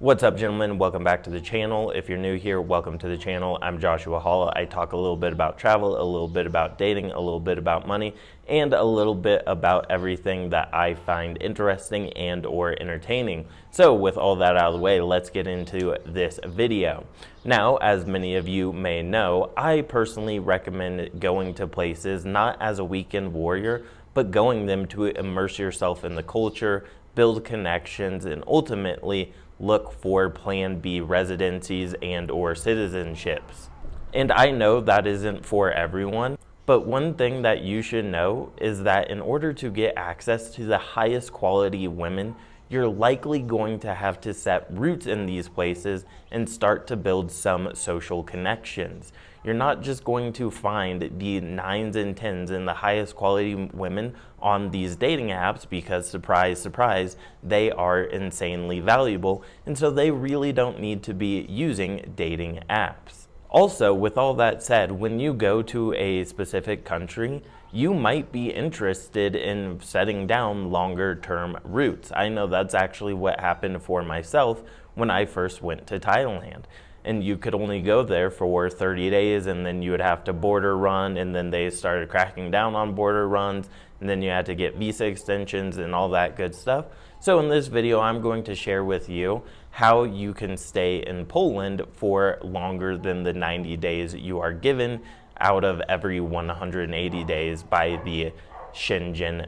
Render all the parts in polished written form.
What's up, gentlemen? Welcome back to the channel. If you're new here, welcome to the channel. I'm Joshua Halla. I talk a little bit about travel, a little bit about dating, a little bit about money, and a little bit about everything that I find interesting and or entertaining. So with all that out of the way, let's get into this video. Now, as many of you may know, I personally recommend going to places not as a weekend warrior, but going them to immerse yourself in the culture, build connections, and ultimately look for Plan B residencies and or citizenships. And I know that isn't for everyone, but one thing that you should know is that in order to get access to the highest quality women, you're likely going to have to set roots in these places and start to build some social connections. You're not just going to find the 9s and 10s and the highest quality women on these dating apps because, surprise, surprise, they are insanely valuable, and so they really don't need to be using dating apps. Also, with all that said, when you go to a specific country, you might be interested in setting down longer term roots. I know that's actually what happened for myself when I first went to Thailand. And you could only go there for 30 days, and then you would have to border run, and then they started cracking down on border runs, and then you had to get visa extensions and all that good stuff. So in this video, I'm going to share with you how you can stay in Poland for longer than the 90 days you are given out of every 180 days by the Schengen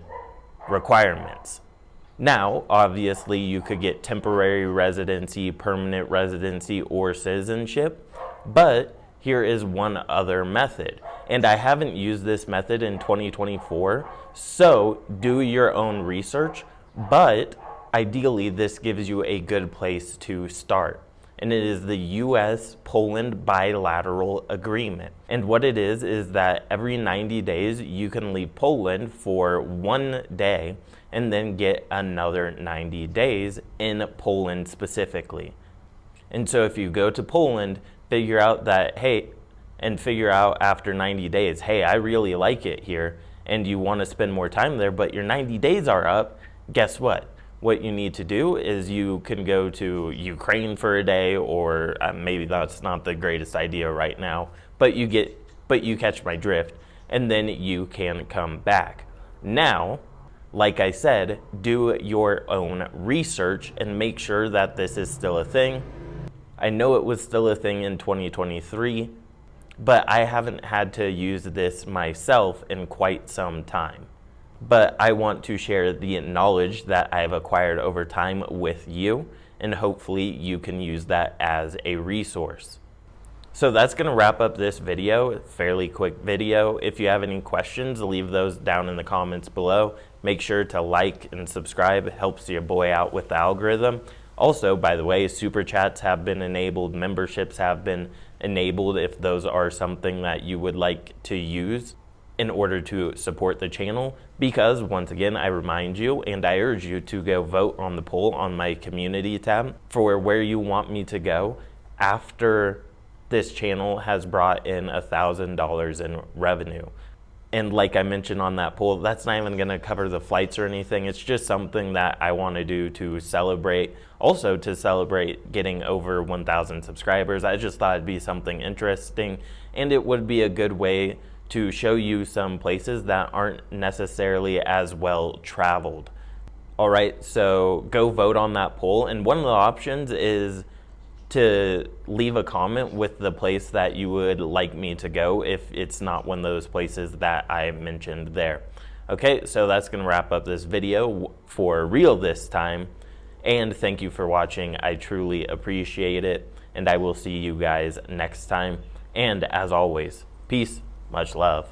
requirements. Now, obviously, you could get temporary residency, permanent residency, or citizenship, but here is one other method. And I haven't used this method in 2024, so do your own research, but ideally, this gives you a good place to start. And it is the U.S.-Poland bilateral agreement. And what it is that every 90 days you can leave Poland for 1 day and then get another 90 days in Poland specifically. And so if you go to Poland, figure out after 90 days, hey, I really like it here, and you want to spend more time there, but your 90 days are up, guess what? What you need to do is you can go to Ukraine for a day, or maybe that's not the greatest idea right now, but you catch my drift, and then you can come back. Now, like I said, do your own research and make sure that this is still a thing. I know it was still a thing in 2023, but I haven't had to use this myself in quite some time. But I want to share the knowledge that I've acquired over time with you, and hopefully you can use that as a resource. So that's going to wrap up this video, fairly quick video. If you have any questions, leave those down in the comments below. Make sure to like and subscribe. It helps your boy out with the algorithm. Also, by the way, super chats have been enabled, memberships have been enabled if those are something that you would like to use in order to support the channel, because once again, I remind you and I urge you to go vote on the poll on my community tab for where you want me to go after this channel has brought in $1,000 in revenue. And like I mentioned on that poll, that's not even gonna cover the flights or anything. It's just something that I wanna do to celebrate, also to celebrate getting over 1,000 subscribers. I just thought it'd be something interesting, and it would be a good way to show you some places that aren't necessarily as well traveled. All right, so go vote on that poll. And one of the options is to leave a comment with the place that you would like me to go if it's not one of those places that I mentioned there. Okay, so that's gonna wrap up this video for real this time. And thank you for watching. I truly appreciate it. And I will see you guys next time. And as always, peace. Much love.